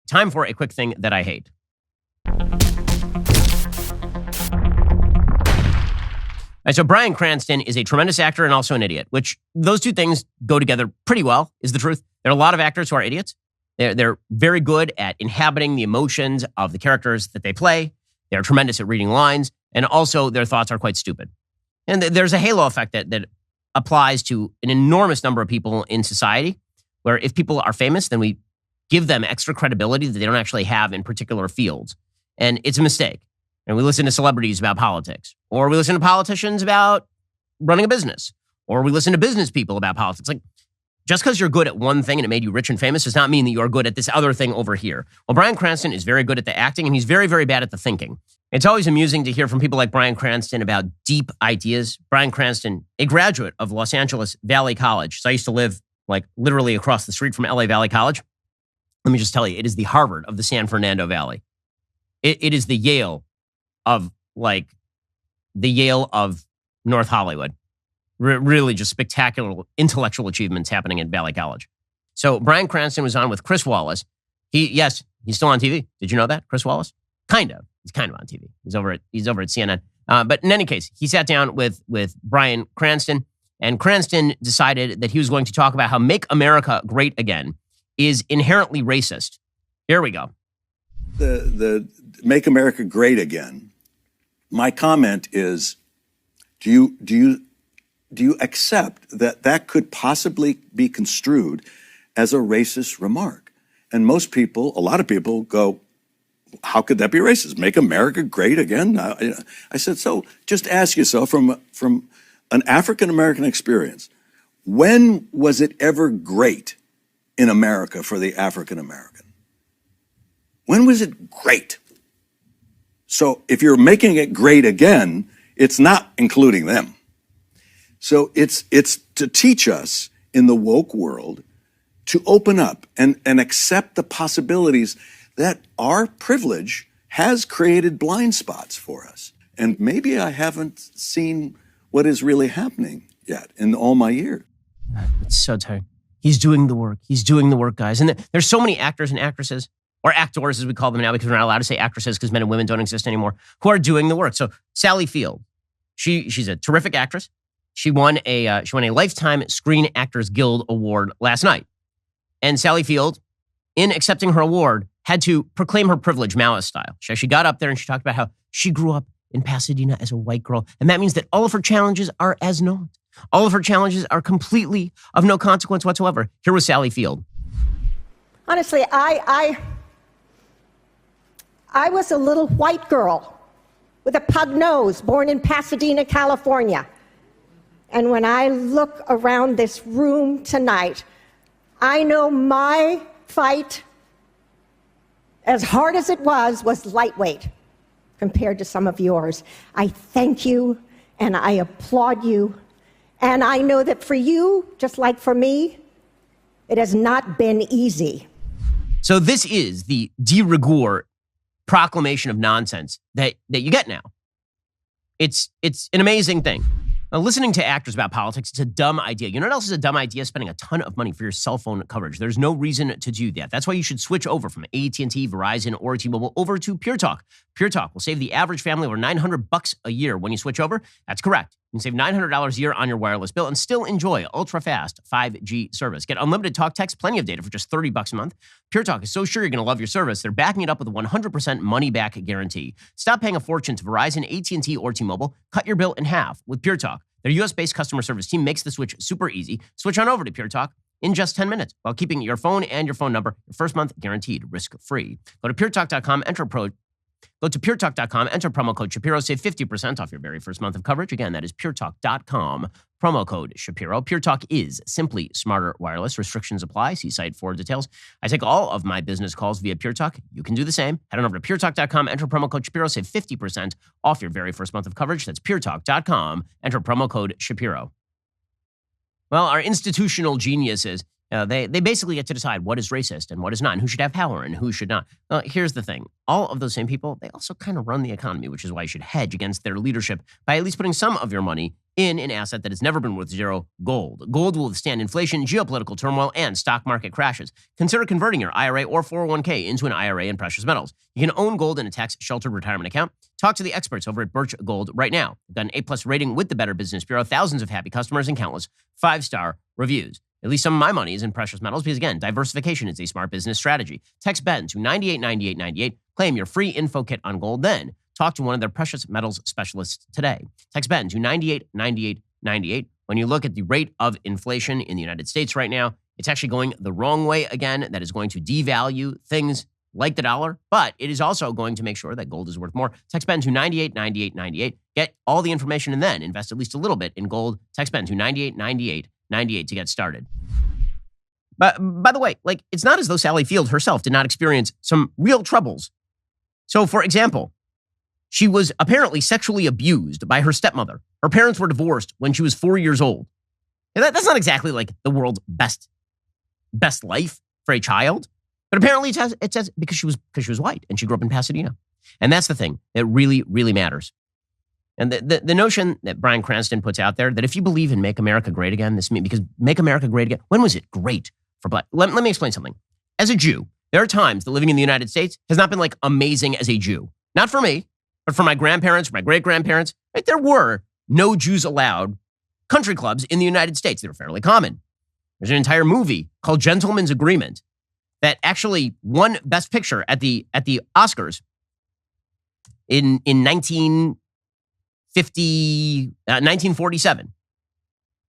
time for a quick thing that I hate. All right, so Bryan Cranston is a tremendous actor and also an idiot, which those two things go together pretty well, is the truth. There are a lot of actors who are idiots. They're very good at inhabiting the emotions of the characters that they play. They're tremendous at reading lines, and also their thoughts are quite stupid. And there's a halo effect that applies to an enormous number of people in society, where if people are famous, then we give them extra credibility that they don't actually have in particular fields. And it's a mistake. And we listen to celebrities about politics, or we listen to politicians about running a business, or we listen to business people about politics. Like, just because you're good at one thing and it made you rich and famous does not mean that you're good at this other thing over here. Well, Bryan Cranston is very good at the acting, and he's very, very bad at the thinking. It's always amusing to hear from people like Bryan Cranston about deep ideas. Bryan Cranston, a graduate of Los Angeles Valley College. So I used to live like literally across the street from LA Valley College. Let me just tell you, it is the Harvard of the San Fernando Valley. It is the Yale of North Hollywood. Really just spectacular intellectual achievements happening at Valley College. So Bryan Cranston was on with Chris Wallace. He's still on TV. Did you know that? Chris Wallace? Kind of. He's kind of on TV. He's over at CNN. But in any case, he sat down with Bryan Cranston, and Cranston decided that he was going to talk about how Make America Great Again is inherently racist. Here we go. The Make America Great Again. My comment is, do you accept that could possibly be construed as a racist remark? And most people, a lot of people go, how could that be racist? Make America great again? I said, so just ask yourself from an African-American experience, when was it ever great in America for the African-American? When was it great? So if you're making it great again, it's not including them. So it's to teach us in the woke world to open up and accept the possibilities that our privilege has created blind spots for us. And maybe I haven't seen what is really happening yet in all my years. It's so tiring. He's doing the work. He's doing the work, guys. And there's so many actors and actresses, or actors as we call them now, because we're not allowed to say actresses because men and women don't exist anymore, who are doing the work. So Sally Field, she's a terrific actress. She won a Lifetime Screen Actors Guild Award last night. And Sally Field, in accepting her award, had to proclaim her privilege Maoist style. She got up there and she talked about how she grew up in Pasadena as a white girl. And that means that all of her challenges are as naught. All of her challenges are completely of no consequence whatsoever. Here was Sally Field. Honestly, I was a little white girl with a pug nose born in Pasadena, California. And when I look around this room tonight, I know my fight, as hard as it was lightweight compared to some of yours. I thank you and I applaud you. And I know that for you, just like for me, it has not been easy. So this is the de rigueur proclamation of nonsense that you get now. It's an amazing thing. Now, listening to actors about politics, it's a dumb idea. You know what else is a dumb idea? Spending a ton of money for your cell phone coverage. There's no reason to do that. That's why you should switch over from AT&T, Verizon, or T-Mobile over to Pure Talk. Pure Talk will save the average family over $900 a year when you switch over. That's correct. You can save $900 a year on your wireless bill and still enjoy ultra-fast 5G service. Get unlimited talk, text, plenty of data for just $30 a month. Pure Talk is so sure you're going to love your service, they're backing it up with a 100% money-back guarantee. Stop paying a fortune to Verizon, AT&T, or T-Mobile. Cut your bill in half with Pure Talk. Their U.S.-based customer service team makes the switch super easy. Switch on over to Pure Talk in just 10 minutes while keeping your phone and your phone number your first month guaranteed risk-free. Go to puretalk.com, enter promo code Shapiro, save 50% off your very first month of coverage. Again, that is puretalk.com, promo code Shapiro. Pure Talk is simply smarter wireless. Restrictions apply. See site for details. I take all of my business calls via Pure Talk. You can do the same. Head on over to puretalk.com, enter promo code Shapiro, save 50% off your very first month of coverage. That's puretalk.com, enter promo code Shapiro. Well, our institutional geniuses They basically get to decide what is racist and what is not, and who should have power and who should not. Here's the thing. All of those same people, they also kind of run the economy, which is why you should hedge against their leadership by at least putting some of your money in an asset that has never been worth zero, gold. Gold will withstand inflation, geopolitical turmoil, and stock market crashes. Consider converting your IRA or 401k into an IRA in precious metals. You can own gold in a tax-sheltered retirement account. Talk to the experts over at Birch Gold right now. We've got an A+ rating with the Better Business Bureau, thousands of happy customers, and countless 5-star reviews. At least some of my money is in precious metals because, again, diversification is a smart business strategy. Text Ben to 989898. Claim your free info kit on gold. Then talk to one of their precious metals specialists today. Text Ben to 989898. When you look at the rate of inflation in the United States right now, it's actually going the wrong way again. That is going to devalue things like the dollar, but it is also going to make sure that gold is worth more. Text Ben to 989898. Get all the information and then invest at least a little bit in gold. Text Ben to 989898 to get started. But by the way, it's not as though Sally Field herself did not experience some real troubles. So, for example, she was apparently sexually abused by her stepmother. Her parents were divorced when she was 4 years old. And that's not exactly like the world's best life for a child. But apparently it says because she was white and she grew up in Pasadena. And that's the thing that really, really matters. And the notion that Bryan Cranston puts out there that if you believe in Make America Great Again, this means because Make America Great Again, when was it great for black? Let me explain something. As a Jew, there are times that living in the United States has not been amazing as a Jew. Not for me, but for my grandparents, my great-grandparents. Right? There were no Jews allowed country clubs in the United States. They were fairly common. There's an entire movie called Gentleman's Agreement that actually won Best Picture at the Oscars in 1947.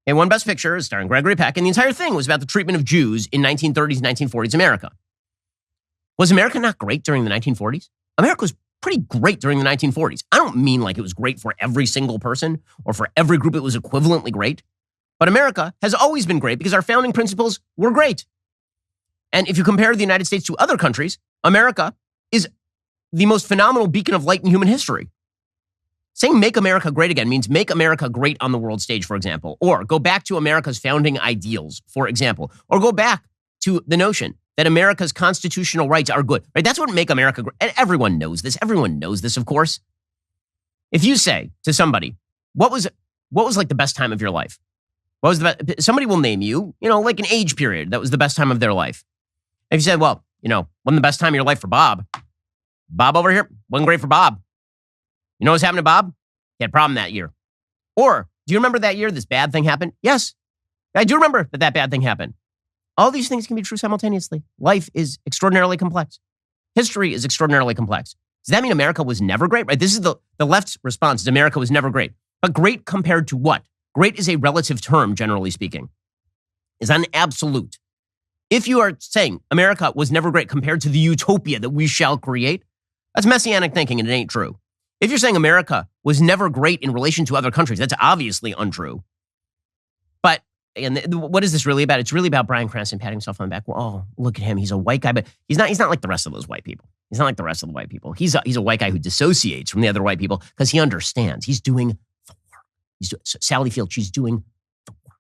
It won Best Picture, starring Gregory Peck, and the entire thing was about the treatment of Jews in 1930s, 1940s America. Was America not great during the 1940s? America was pretty great during the 1940s. I don't mean it was great for every single person or for every group it was equivalently great, but America has always been great because our founding principles were great. And if you compare the United States to other countries, America is the most phenomenal beacon of light in human history. Saying Make America Great Again means make America great on the world stage, for example, or go back to America's founding ideals, for example, or go back to the notion that America's constitutional rights are good. Right? That's what Make America Great. And everyone knows this. Everyone knows this, of course. If you say to somebody, what was the best time of your life? What was somebody will name you, an age period that was the best time of their life. If you said, wasn't the best time of your life for Bob? Bob over here, wasn't great for Bob. You know what's happened to Bob? He had a problem that year. Or, do you remember that year this bad thing happened? Yes, I do remember that bad thing happened. All these things can be true simultaneously. Life is extraordinarily complex. History is extraordinarily complex. Does that mean America was never great? Right? This is the left's response is America was never great. But great compared to what? Great is a relative term, generally speaking. Is an absolute. If you are saying America was never great compared to the utopia that we shall create, that's messianic thinking and it ain't true. If you're saying America was never great in relation to other countries, that's obviously untrue. But what is this really about? It's really about Bryan Cranston patting himself on the back. Well, oh, look at him. He's a white guy, but he's not like the rest of those white people. He's not like the rest of the white people. He's a white guy who dissociates from the other white people because he understands. He's doing the work. Sally Field, she's doing the work.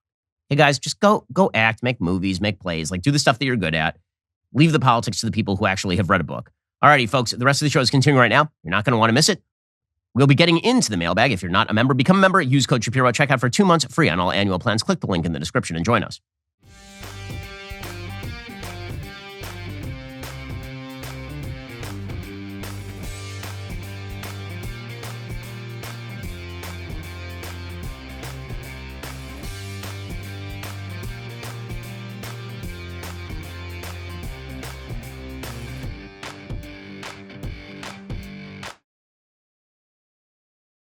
Hey guys, just go act, make movies, make plays, do the stuff that you're good at. Leave the politics to the people who actually have read a book. Alrighty, folks, the rest of the show is continuing right now. You're not going to want to miss it. We'll be getting into the mailbag. If you're not a member, become a member. Use code Shapiro. Check out for 2 months free on all annual plans. Click the link in the description and join us.